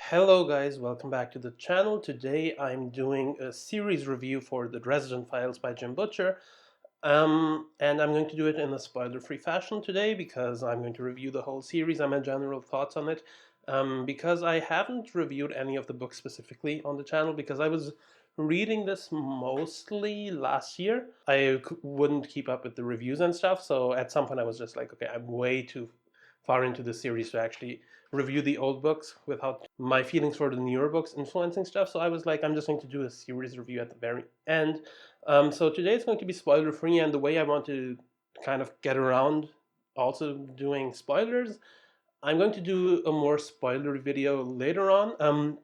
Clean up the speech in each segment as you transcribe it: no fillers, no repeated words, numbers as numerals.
Hello guys, welcome back to the channel. Today I'm doing a series review for the Dresden Files by Jim Butcher. And I'm going to do it in a spoiler-free fashion today because I'm going to review the whole series and my general thoughts on it. Because I haven't reviewed any of the books specifically on the channel because I was reading this mostly last year. I wouldn't keep up with the reviews and stuff, so at some point I was just like, okay, I'm way too far into the series to actually review the old books without my feelings for the newer books influencing stuff. So I was like, I'm just going to do a series review at the very end. So today it's going to be spoiler free, and the way I want to kind of get around also doing spoilers, I'm going to do a more spoiler video later on,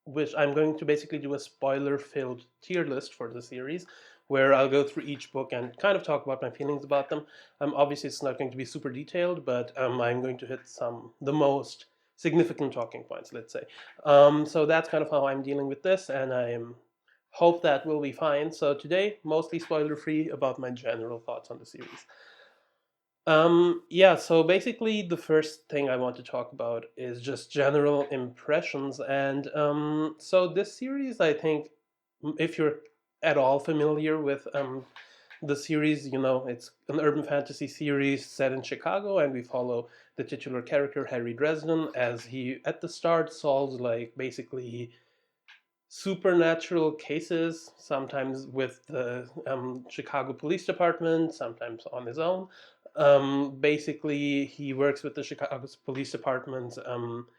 which I'm going to basically do a spoiler filled tier list for the series where I'll go through each book and kind of talk about my feelings about them. Obviously, it's not going to be super detailed, but I'm going to hit the most significant talking points, let's say. So that's kind of how I'm dealing with this, and I hope that will be fine. So today, mostly spoiler free about my general thoughts on the series. Yeah, so basically the first thing I want to talk about is just general impressions. And so this series, I think, if you're at all familiar with the series, you know, it's an urban fantasy series set in Chicago, and we follow the titular character, Harry Dresden, as he, at the start, solves, like, basically supernatural cases, sometimes with the Chicago Police Department, sometimes on his own. Basically, he works with the Chicago Police Department,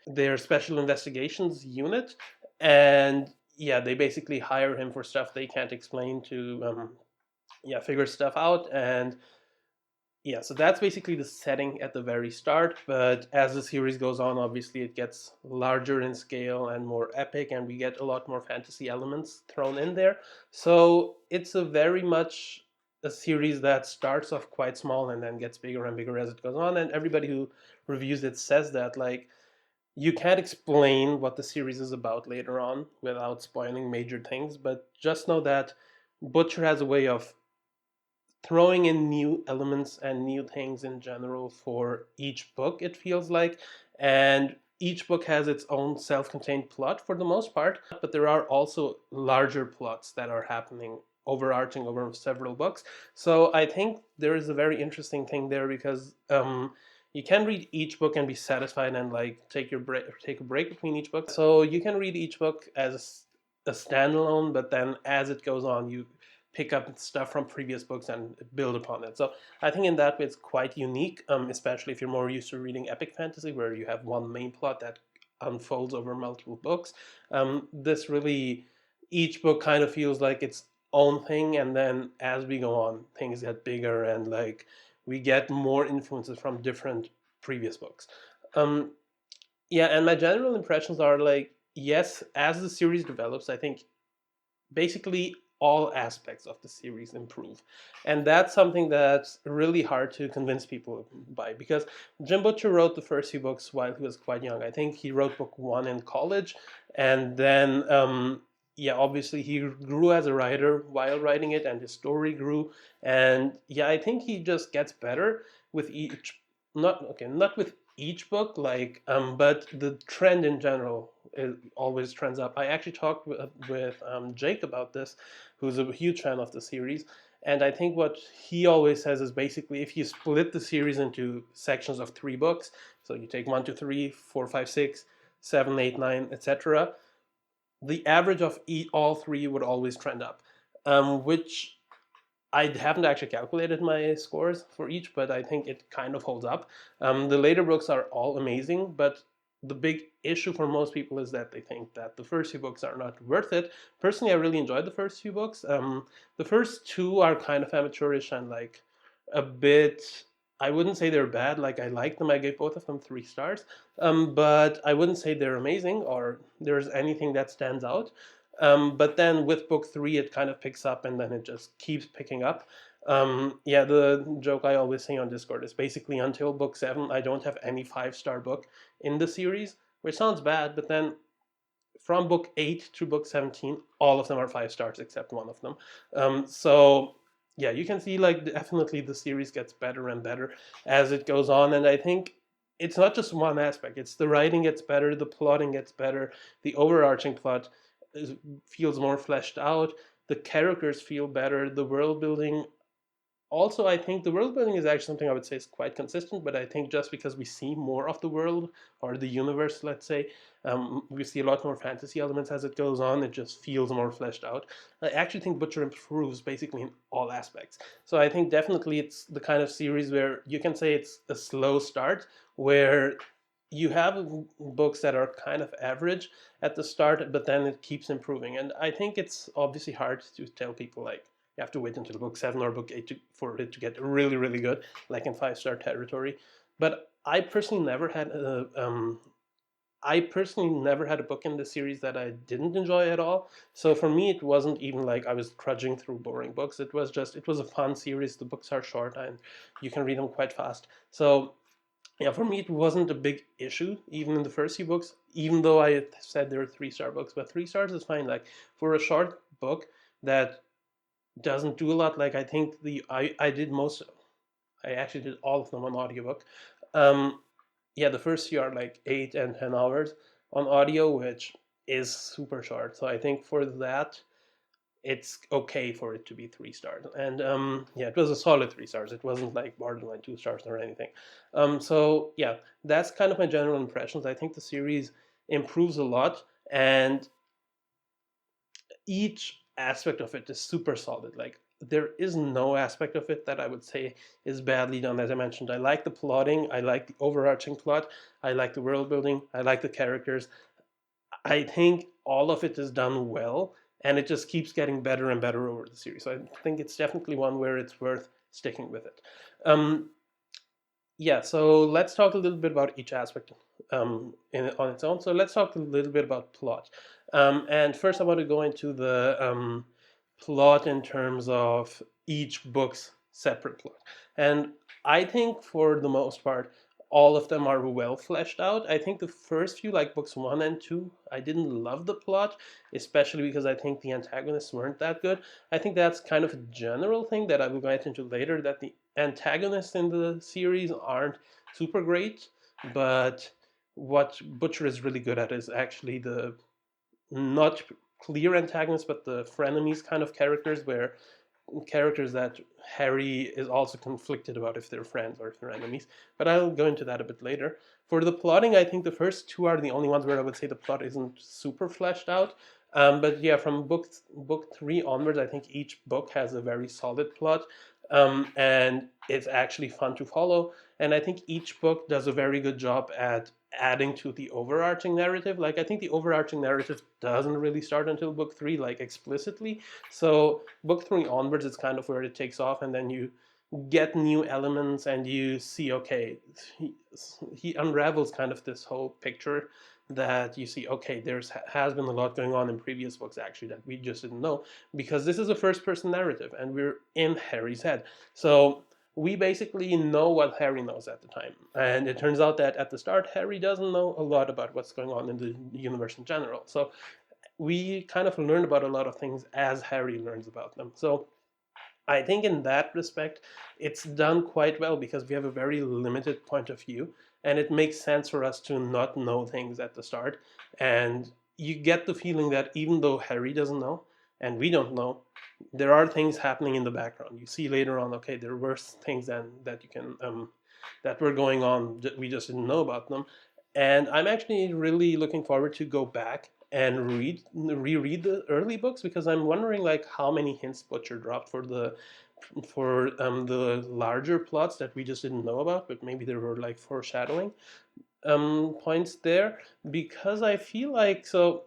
their special investigations unit, and yeah, they basically hire him for stuff they can't explain to, figure stuff out. And yeah, so that's basically the setting at the very start, but as the series goes on, obviously it gets larger in scale and more epic, and we get a lot more fantasy elements thrown in there. So it's a very much a series that starts off quite small and then gets bigger and bigger as it goes on, and everybody who reviews it says that, like, you can't explain what the series is about later on without spoiling major things, but just know that Butcher has a way of throwing in new elements and new things in general for each book, it feels like. And each book has its own self-contained plot for the most part, but there are also larger plots that are happening overarching over several books. So I think there is a very interesting thing there because you can read each book and be satisfied and, like, take a break between each book. So you can read each book as a standalone, but then as it goes on, you pick up stuff from previous books and build upon it. So I think in that way it's quite unique, especially if you're more used to reading epic fantasy where you have one main plot that unfolds over multiple books. This really, each book kind of feels like its own thing, and then as we go on, things get bigger and, like, we get more influences from different previous books. Um, yeah, and my general impressions are, like, yes, as the series develops, I think basically all aspects of the series improve. And that's something that's really hard to convince people by because Jim Butcher wrote the first few books while he was quite young. I think he wrote book one in college, and then yeah, obviously he grew as a writer while writing it, and his story grew. And yeah, I think he just gets better with each, not with each book, like, but the trend in general, it always trends up. I actually talked with Jake about this, who's a huge fan of the series, and I think what he always says is basically if you split the series into sections of three books, so you take 1, 2, 3, 4, 5, 6, 7, 8, 9, etc., the average of all three would always trend up, which I haven't actually calculated my scores for each, but I think it kind of holds up. The later books are all amazing, but the big issue for most people is that they think that the first few books are not worth it. Personally, I really enjoyed the first few books. The first two are kind of amateurish and, like, a bit. I wouldn't say they're bad. Like, I like them. I gave both of them 3 stars. But I wouldn't say they're amazing or there's anything that stands out. But then with book three, it kind of picks up and then it just keeps picking up. Yeah, the joke I always say on Discord is basically until book seven, I don't have any 5-star book in the series, which sounds bad, but then from book 8 to book 17, all of them are 5 stars except one of them. So yeah, you can see, like, definitely the series gets better and better as it goes on, and I think it's not just one aspect. It's the writing gets better, the plotting gets better, the overarching plot is, feels more fleshed out, the characters feel better, the world building. Also, I think the world building is actually something I would say is quite consistent, but I think just because we see more of the world or the universe, let's say, we see a lot more fantasy elements as it goes on. It just feels more fleshed out. I actually think Butcher improves basically in all aspects. So I think definitely it's the kind of series where you can say it's a slow start, where you have books that are kind of average at the start, but then it keeps improving. And I think it's obviously hard to tell people like you have to wait until book 7 or book 8 for it to get really, really good, like in 5-star territory. But I personally never had a book in this series that I didn't enjoy at all. So for me, it wasn't even like I was trudging through boring books. It was a fun series. The books are short and you can read them quite fast. So yeah, for me, it wasn't a big issue, even in the first few books, even though I said there were 3-star books, but 3 stars is fine. Like for a short book that doesn't do a lot, like I think I did most, I actually did all of them on audiobook. Um, yeah, the first few are like 8 and 10 hours on audio, which is super short. So I think for that, it's okay for it to be 3 stars. And yeah, it was a solid 3 stars. It wasn't like borderline 2 stars or anything. So yeah, that's kind of my general impressions. I think the series improves a lot, and each aspect of it is super solid. Like there is no aspect of it that I would say is badly done. As I mentioned, I like the plotting, I like the overarching plot, I like the world building, I like the characters. I think all of it is done well, and it just keeps getting better and better over the series. So I think it's definitely one where it's worth sticking with it. Um, yeah, so let's talk a little bit about each aspect on its own. So let's talk a little bit about plot. And first, I want to go into the plot in terms of each book's separate plot. And I think for the most part, all of them are well fleshed out. I think the first few, like books 1 and 2, I didn't love the plot, especially because I think the antagonists weren't that good. I think that's kind of a general thing that I will get into later, that the antagonists in the series aren't super great, but what Butcher is really good at is actually the not clear antagonists, but the frenemies kind of characters, where characters that Harry is also conflicted about if they're friends or if they're enemies. But I'll go into that a bit later. For the plotting, I think the first two are the only ones where I would say the plot isn't super fleshed out. But yeah, from book 3 onwards, I think each book has a very solid plot, and it's actually fun to follow. And I think each book does a very good job at adding to the overarching narrative. Like I think the overarching narrative doesn't really start until book 3, like explicitly. So book 3 onwards is kind of where it takes off, and then you get new elements and you see, okay, he unravels kind of this whole picture that you see, okay, has been a lot going on in previous books actually that we just didn't know, because this is a first person narrative and we're in Harry's head. So we basically know what Harry knows at the time. And it turns out that at the start, Harry doesn't know a lot about what's going on in the universe in general. So we kind of learn about a lot of things as Harry learns about them. So I think in that respect, it's done quite well because we have a very limited point of view, and it makes sense for us to not know things at the start. And you get the feeling that even though Harry doesn't know and we don't know, there are things happening in the background. You see later on, okay, there were things that you can that were going on that we just didn't know about them. And I'm actually really looking forward to go back and reread the early books, because I'm wondering like how many hints Butcher dropped for the larger plots that we just didn't know about, but maybe there were like foreshadowing points there, because I feel like, so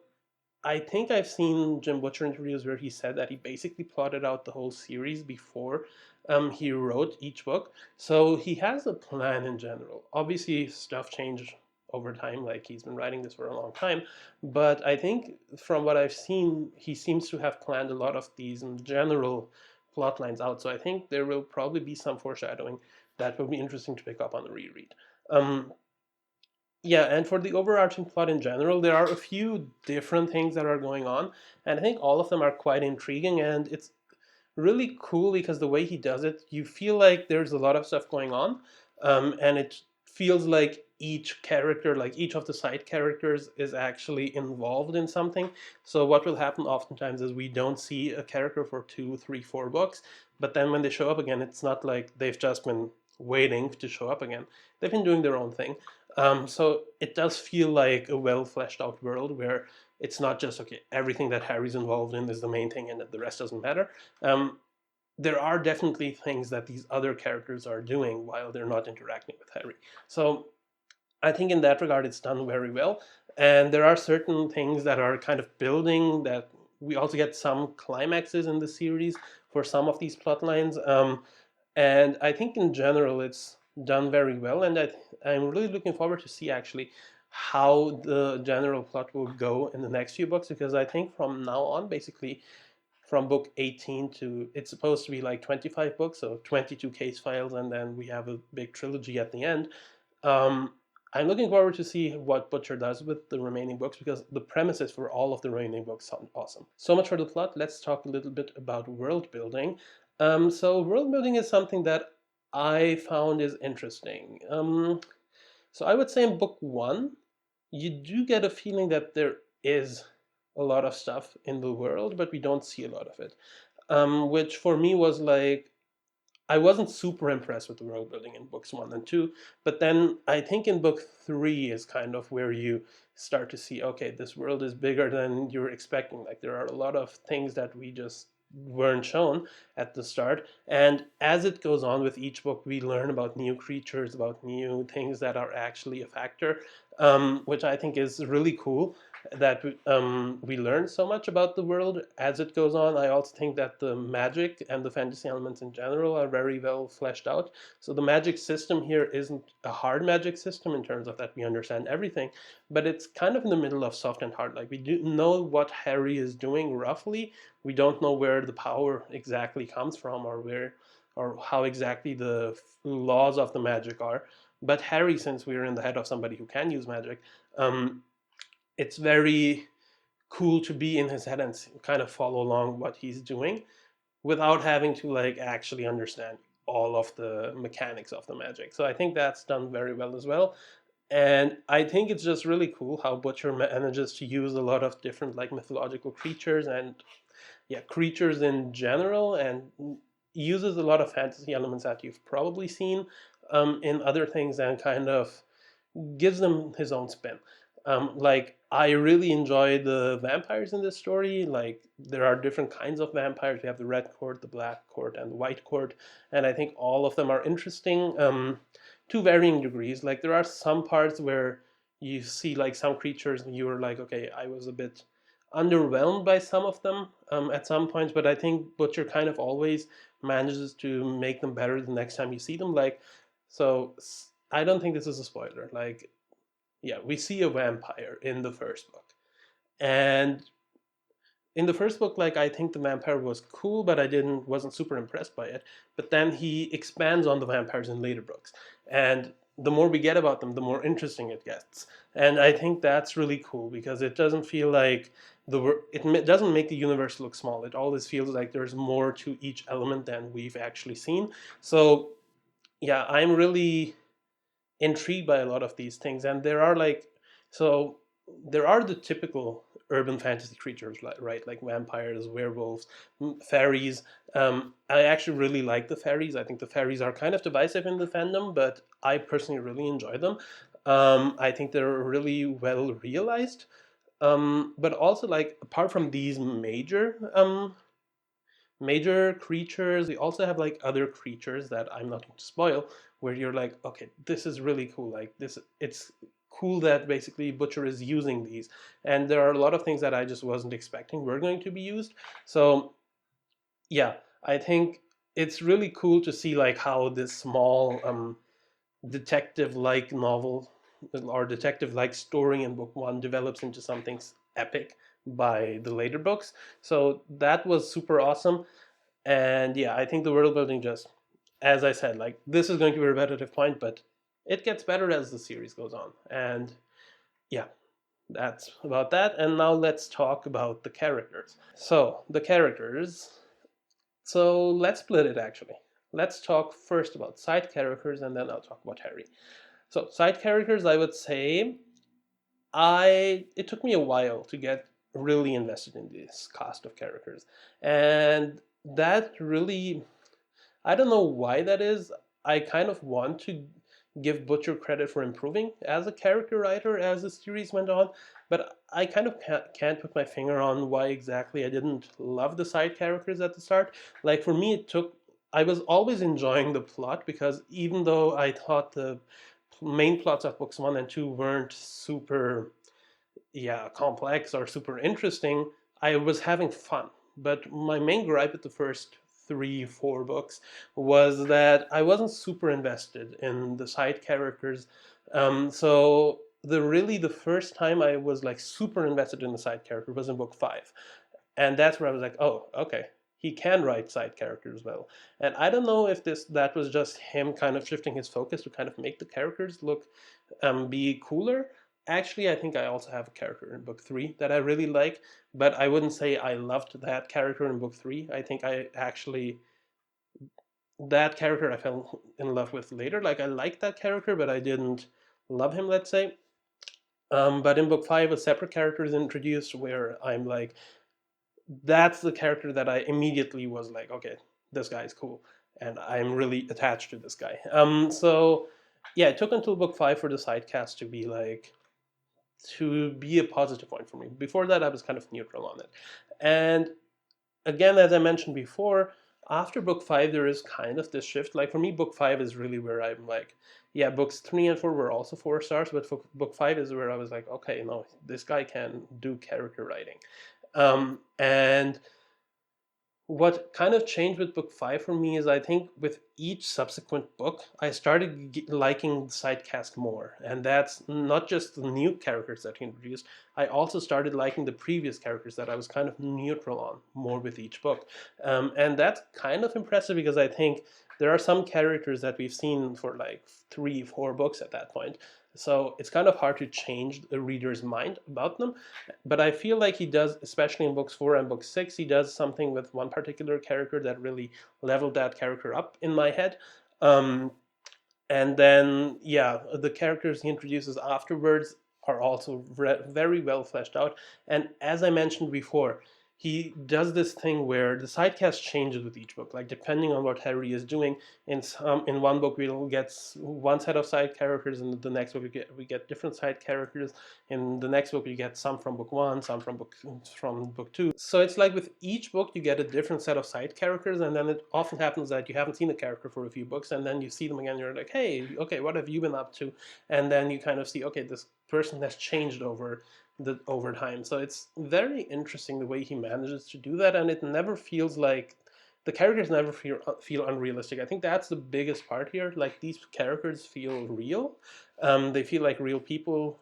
I think I've seen Jim Butcher interviews where he said that he basically plotted out the whole series before he wrote each book. So he has a plan in general. Obviously, stuff changed over time, like he's been writing this for a long time. But I think from what I've seen, he seems to have planned a lot of these in general plot lines out. So I think there will probably be some foreshadowing that will be interesting to pick up on the reread. Um, yeah, and for the overarching plot in general, there are a few different things that are going on, and I think all of them are quite intriguing, and it's really cool because the way he does it, you feel like there's a lot of stuff going on, and it feels like each character, like each of the side characters, is actually involved in something. So what will happen oftentimes is we don't see a character for 2, 3, 4 books, but then when they show up again, it's not like they've just been waiting to show up again. They've been doing their own thing. So it does feel like a well fleshed out world where it's not just okay, everything that Harry's involved in is the main thing and the rest doesn't matter. There are definitely things that these other characters are doing while they're not interacting with Harry. So I think in that regard, it's done very well. And there are certain things that are kind of building that we also get some climaxes in the series for some of these plot lines. And I think in general, it's done very well. And I'm really looking forward to see actually how the general plot will go in the next few books, because I think from now on, basically, from book 18 to it's supposed to be like 25 books, so 22 case files, and then we have a big trilogy at the end. um, I'm looking forward to see what Butcher does with the remaining books, because the premises for all of the remaining books sound awesome. So much for the plot. Let's talk a little bit about world building. So world building is something that I found is interesting. So I would say in book one, you do get a feeling that there is a lot of stuff in the world, but we don't see a lot of it. Which for me was like, I wasn't super impressed with the world building in books one and two, but then I think in book three is kind of where you start to see, okay, this world is bigger than you're expecting. Like there are a lot of things that we just weren't shown at the start. And as it goes on with each book, we learn about new creatures, about new things that are actually a factor, which I think is really cool that we learn so much about the world as it goes on. I also think that the magic and the fantasy elements in general are very well fleshed out. So the magic system here isn't a hard magic system in terms of that we understand everything, but it's kind of in the middle of soft and hard. Like we do know what Harry is doing roughly. We don't know where the power exactly comes from, or where or how exactly the laws of the magic are. But Harry, since we're in the head of somebody who can use magic, um, it's very cool to be in his head and kind of follow along what he's doing without having to like actually understand all of the mechanics of the magic. So I think that's done very well as well. And I think it's just really cool how Butcher manages to use a lot of different like mythological creatures and yeah, creatures in general, and uses a lot of fantasy elements that you've probably seen in other things, and kind of gives them his own spin. Like I really enjoy the vampires in this story. Like there are different kinds of vampires. We have the red court, the black court, and the white court, and I think all of them are interesting to varying degrees. Like there are some parts where you see like some creatures and you're like, okay, I was a bit underwhelmed by some of them at some points, but I think Butcher kind of always manages to make them better the next time you see them. Like, so I don't think this is a spoiler. Like, yeah, we see a vampire in the first book, and in the first book, like I think the vampire was cool, but I didn't wasn't super impressed by it. But then he expands on the vampires in later books, and the more we get about them, the more interesting it gets. And I think that's really cool because it doesn't feel like it doesn't make the universe look small. It always feels like there's more to each element than we've actually seen. So yeah, I'm really intrigued by a lot of these things, and there are like so there are the typical urban fantasy creatures, right? Like vampires, werewolves, fairies. I actually really like the fairies. I think the fairies are kind of divisive in the fandom, but I personally really enjoy them. I think they're really well realized. But also, like apart from these major creatures, we also have like other creatures that I'm not going to spoil, where you're like, okay, this is really cool. Like this, it's cool that basically Butcher is using these, and there are a lot of things that I just wasn't expecting were going to be used. So yeah, I think it's really cool to see like how this small detective-like novel or detective-like story in book one develops into something epic by the later books. So that was super awesome. And yeah, I think the world building just, as I said, like this is going to be a repetitive point, but it gets better as the series goes on. And yeah, that's about that. And now let's talk about the characters. So the characters. So let's split it actually. Let's talk first about side characters, and then I'll talk about Harry. So side characters, I would say, I it took me a while to get really invested in this cast of characters, and that really, I don't know why that is. I kind of want to give Butcher credit for improving as a character writer as the series went on, but I kind of can't put my finger on why exactly I didn't love the side characters at the start. Like for me, it took. I was always enjoying the plot because even though I thought the main plots of books 1 and 2 weren't super, yeah, complex or super interesting, I was having fun. But my main gripe with the first 3, 4 books was that I wasn't super invested in the side characters. So the first time I was like super invested in the side character was in book 5, and that's where I was like, oh, okay, he can write side characters well. And I don't know if this that was just him kind of shifting his focus to kind of make the characters look be cooler. Actually, I think I also have a character in book 3 that I really like, but I wouldn't say I loved that character in book 3. I think I actually that character I fell in love with later. Like I liked that character, but I didn't love him. Let's say. But in book 5, a separate character is introduced where I'm like, that's the character that I immediately was like, okay, this guy is cool, and I'm really attached to this guy. So yeah, it took until book 5 for the sidecast to be a positive point for me. Before that, I was kind of neutral on it, and again, as I mentioned before, after book 5, there is kind of this shift. Like for me, book 5 is really where I'm like, yeah, books 3 and 4 were also 4 stars, but for book 5 is where I was like, okay, no, this guy can do character writing. And what kind of changed with book 5 for me is I think with each subsequent book, I started liking the sidecast more. And that's not just the new characters that he introduced, I also started liking the previous characters that I was kind of neutral on more with each book. And that's kind of impressive because I think there are some characters that we've seen for like 3, 4 books at that point. So it's kind of hard to change the reader's mind about them. But I feel like he does, especially in books 4 and book 6, he does something with one particular character that really leveled that character up in my head. Um, and then, yeah, the characters he introduces afterwards are also very well fleshed out. And as I mentioned before, he does this thing where the sidecast changes with each book, like depending on what Harry is doing. In one book we'll get one set of side characters, and the next book we get different side characters. In the next book, you get some from book 1, some from book 2. So it's like with each book, you get a different set of side characters, and then it often happens that you haven't seen a character for a few books, and then you see them again. And you're like, hey, okay, what have you been up to? And then you kind of see, okay, this person has changed over time. So it's very interesting the way he manages to do that, and it never feels like the characters never feel unrealistic. I think that's the biggest part here. Like these characters feel real. They feel like real people.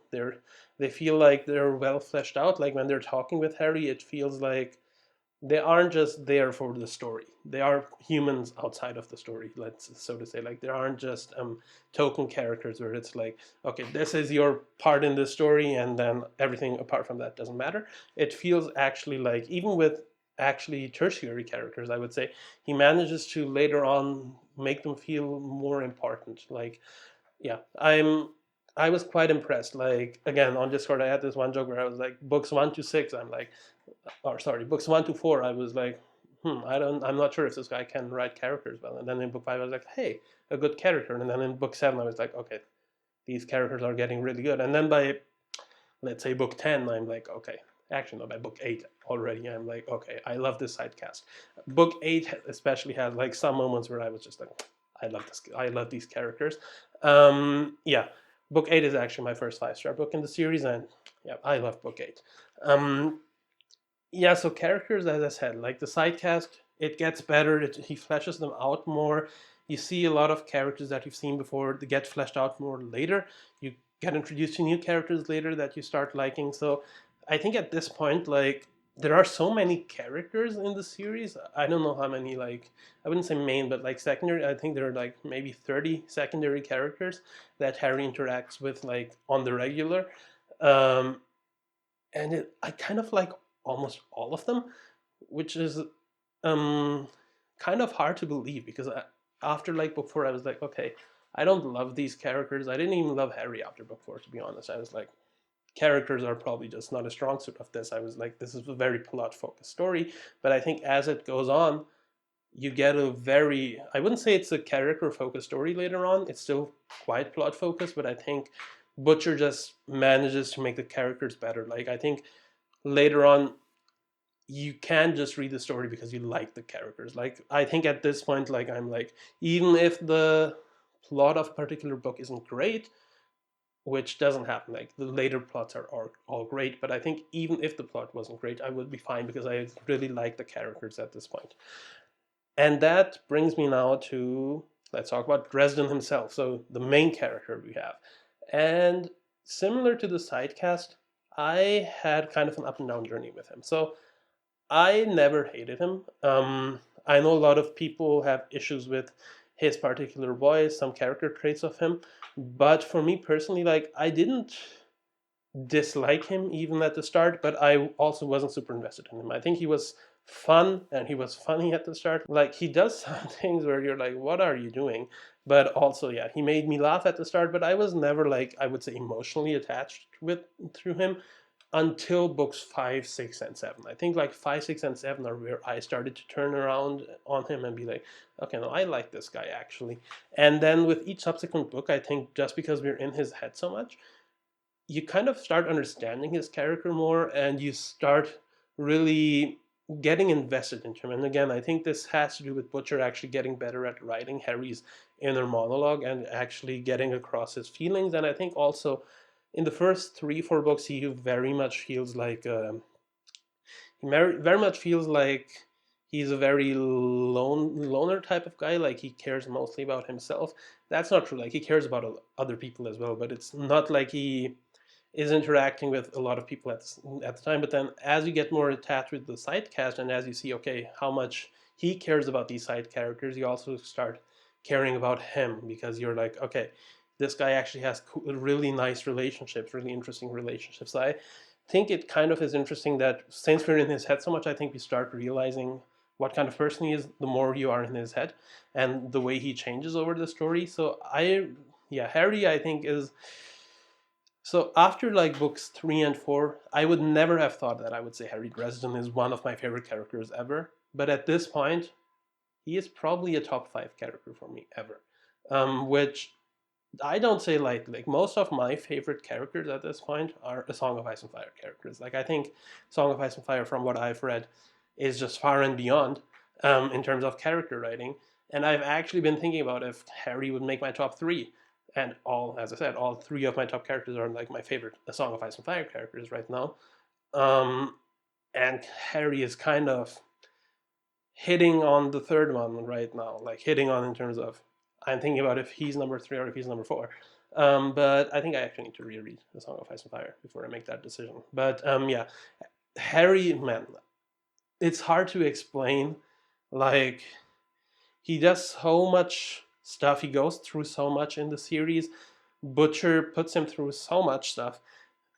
They feel like they're well fleshed out. Like when they're talking with Harry, it feels like they aren't just there for the story. They are humans outside of the story, let's so to say. Like they aren't just token characters where it's like, okay, this is your part in this story, and then everything apart from that doesn't matter. It feels actually like, even with actually tertiary characters, I would say, he manages to later on make them feel more important. Like, yeah, I was quite impressed. Like again, on Discord, I had this one joke where I was like, books 1 to 6, I'm like, or sorry, books 1 to 4, I was like, I'm not sure if this guy can write characters well. And then in book 5, I was like, hey, a good character. And then in book 7, I was like, okay, these characters are getting really good. And then by, let's say, book 10, I'm like, okay, actually, no, by book 8 already, I'm like, okay, I love this sidecast. Book 8 especially has like some moments where I was just like, I love this, I love these characters. Yeah, book 8 is actually my first 5-star book in the series, and yeah, I love book 8. Yeah, so characters, as I said, like the sidecast, it gets better. He fleshes them out more. You see a lot of characters that you've seen before that get fleshed out more later. You get introduced to new characters later that you start liking. So I think at this point, like, there are so many characters in the series. I don't know how many, like, I wouldn't say main, but like secondary. I think there are like maybe 30 secondary characters that Harry interacts with, like, on the regular. Um, and I kind of like almost all of them, which is um, kind of hard to believe because after like book 4, I was like, okay, I don't love these characters. I didn't even love Harry after book 4, to be honest. I was like, characters are probably just not a strong suit of this. I was like, this is a very plot focused story. But I think as it goes on, you get a very, I wouldn't say it's a character focused story later on. It's still quite plot focused, but I think Butcher just manages to make the characters better. Like, I think later on, you can just read the story because you like the characters. Like, I think at this point, like, I'm like, even if the plot of a particular book isn't great, which doesn't happen. Like, the later plots are all great, but I think even if the plot wasn't great, I would be fine because I really like the characters at this point. And that brings me now to, let's talk about Dresden himself. So the main character we have, and similar to the sidecast, I had kind of an up and down journey with him. So I never hated him. I know a lot of people have issues with his particular voice, some character traits of him, but for me personally, like, I didn't dislike him even at the start, but I also wasn't super invested in him. I think he was fun and he was funny at the start. Like, he does some things where you're like, what are you doing? But also, yeah, he made me laugh at the start, but I was never, like, I would say, emotionally attached with through him until books 5, 6, and 7. I think like 5, 6, and 7 are where I started to turn around on him and be like, okay, no, I like this guy actually. And then with each subsequent book, I think just because we're in his head so much, you kind of start understanding his character more and you start really getting invested into him. And again, I think this has to do with Butcher actually getting better at writing Harry's inner monologue and actually getting across his feelings. And I think also in the first 3, 4 books, he very much feels like very much feels like he's a very loner type of guy. Like, he cares mostly about himself. That's not true. Like, he cares about other people as well, but it's not like he is interacting with a lot of people at the time. But then as you get more attached with the side cast and as you see, okay, how much he cares about these side characters, you also start caring about him because you're like, okay, this guy actually has really nice relationships, really interesting relationships. So I think it kind of is interesting that since we're in his head so much, I think we start realizing what kind of person he is the more you are in his head and the way he changes over the story. So yeah, Harry, I think, is, so after like books 3 and 4, I would never have thought that I would say Harry Dresden is one of my favorite characters ever. But at this point, he is probably a top 5 character for me ever. Which I don't say lightly. Like, most of my favorite characters at this point are A Song of Ice and Fire characters. Like, I think Song of Ice and Fire, from what I've read, is just far and beyond in terms of character writing. And I've actually been thinking about if Harry would make my top 3. And all, as I said, all 3 of my top characters are like my favorite A Song of Ice and Fire characters right now. Um, and Harry is kind of hitting on the third one right now, like hitting on in terms of, I'm thinking about if he's number 3 or if he's number 4. But I think I actually need to reread The Song of Ice and Fire before I make that decision. But yeah, Harry, man, it's hard to explain. Like, he does so much stuff. He goes through so much in the series. Butcher puts him through so much stuff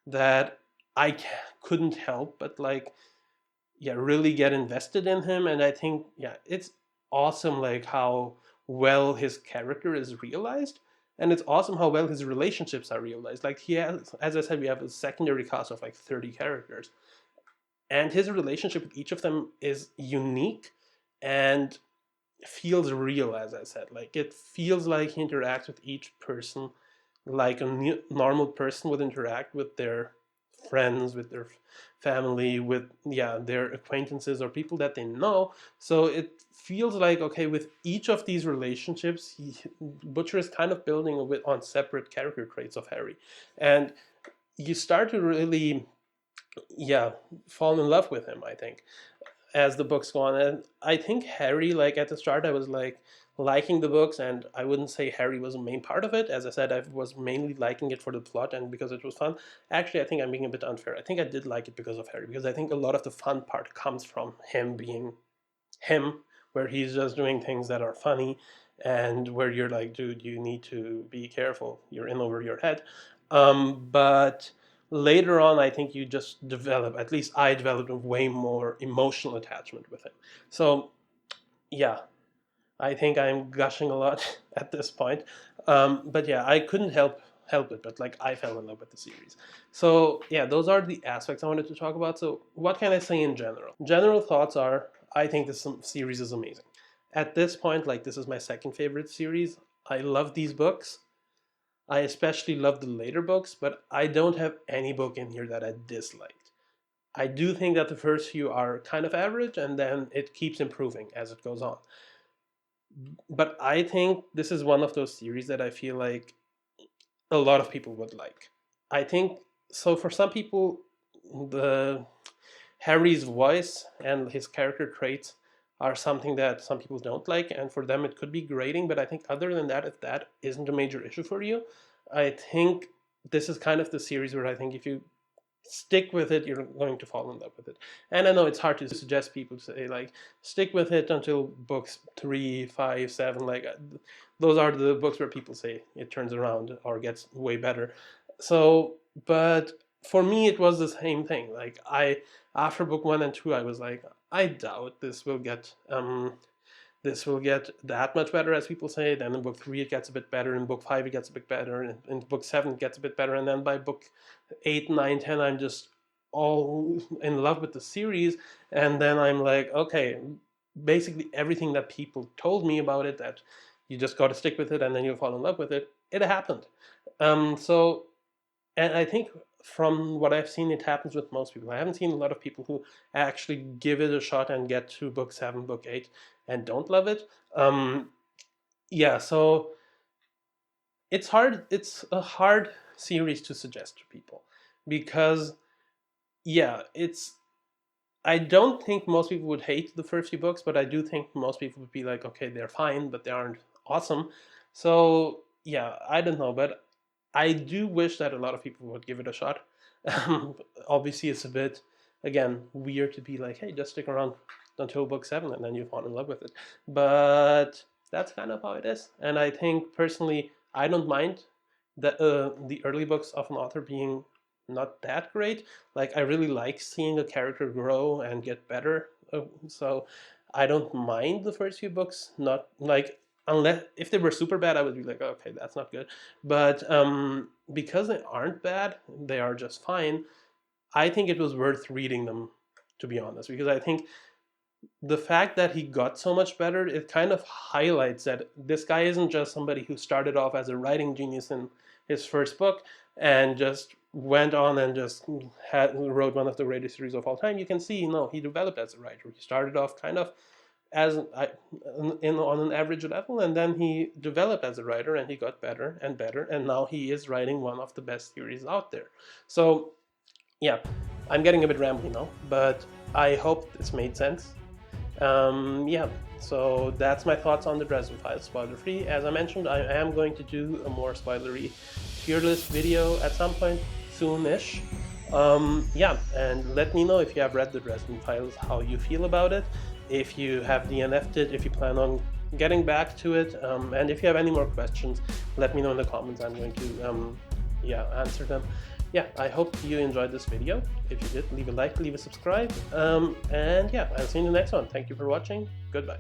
that I couldn't help but, like, yeah, really get invested in him. And I think, yeah, it's awesome, like, how well his character is realized, and it's awesome how well his relationships are realized. Like, he has, as I said, we have a secondary cast of like 30 characters, and his relationship with each of them is unique and feels real. As I said, like, it feels like he interacts with each person like a normal person would interact with their friends, with their family, with, yeah, their acquaintances or people that they know. So it feels like, okay, with each of these relationships, Butcher is kind of building a bit on separate character traits of Harry, and you start to really, yeah, fall in love with him, I think, as the books go on. And I think Harry, like, at the start, I was like liking the books, and I wouldn't say Harry was a main part of it. As I said, I was mainly liking it for the plot and because it was fun. Actually, I think I'm being a bit unfair. I think I did like it because of Harry, because I think a lot of the fun part comes from him being him, where he's just doing things that are funny and where you're like, dude, you need to be careful, you're in over your head. But later on, I think you just develop, at least I developed, a way more emotional attachment with him. So yeah, I think I'm gushing a lot at this point. But yeah, I couldn't help it, but like I fell in love with the series. So yeah, those are the aspects I wanted to talk about. So what can I say in general? General thoughts are, I think this series is amazing. At this point, like this is my second favorite series. I love these books. I especially love the later books, but I don't have any book in here that I disliked. I do think that the first few are kind of average, and then it keeps improving as it goes on. But I think this is one of those series that I feel like a lot of people would like. I think so. For some people, the Harry's voice and his character traits are something that some people don't like, and for them it could be grating. But I think other than that, if that isn't a major issue for you, I think this is kind of the series where I think if you stick with it, you're going to fall in love with it. And I know it's hard to suggest people to say like stick with it until books 3, 5, 7. Like those are the books where people say it turns around or gets way better. So, but for me, it was the same thing. Like after book 1 and 2, I was like, I doubt this will get that much better as people say. Then in book 3 it gets a bit better, in book 5 it gets a bit better, and in book 7 it gets a bit better, and then by book 8, 9, 10 I'm just all in love with the series. And then I'm like, okay, basically everything that people told me about it, that you just got to stick with it and then you'll fall in love with it, it happened. So and I think from what I've seen, it happens with most people. I haven't seen a lot of people who actually give it a shot and get to book 7, book 8, and don't love it. Yeah, so it's hard. It's a hard series to suggest to people because, yeah, it's. I don't think most people would hate the first few books, but I do think most people would be like, okay, they're fine, but they aren't awesome. So yeah, I don't know, but I do wish that a lot of people would give it a shot. Obviously, it's a bit, again, weird to be like, hey, just stick around until book 7 and then you fall in love with it. But that's kind of how it is. And I think personally, I don't mind the early books of an author being not that great. Like, I really like seeing a character grow and get better. So I don't mind the first few books, not like, unless if they were super bad, I would be like, okay, that's not good. But because they aren't bad, they are just fine. I think it was worth reading them, to be honest, because I think the fact that he got so much better, it kind of highlights that this guy isn't just somebody who started off as a writing genius in his first book and just went on and just wrote one of the greatest series of all time. You can see, no, he developed as a writer. He started off kind of as on an average level, and then he developed as a writer, and he got better and better, and now he is writing one of the best series out there. So yeah, I'm getting a bit rambly now, but I hope this made sense. Yeah, so that's my thoughts on the Dresden Files, spoiler free. As I mentioned, I am going to do a more spoilery tier list video at some point soonish. Yeah, and let me know if you have read the Dresden Files, how you feel about it, if you have DNF'd it, if you plan on getting back to it, and if you have any more questions, let me know in the comments. I'm going to answer them. Yeah, I hope you enjoyed this video. If you did, leave a like, leave a subscribe, and yeah, I'll see you in the next one. Thank you for watching. Goodbye.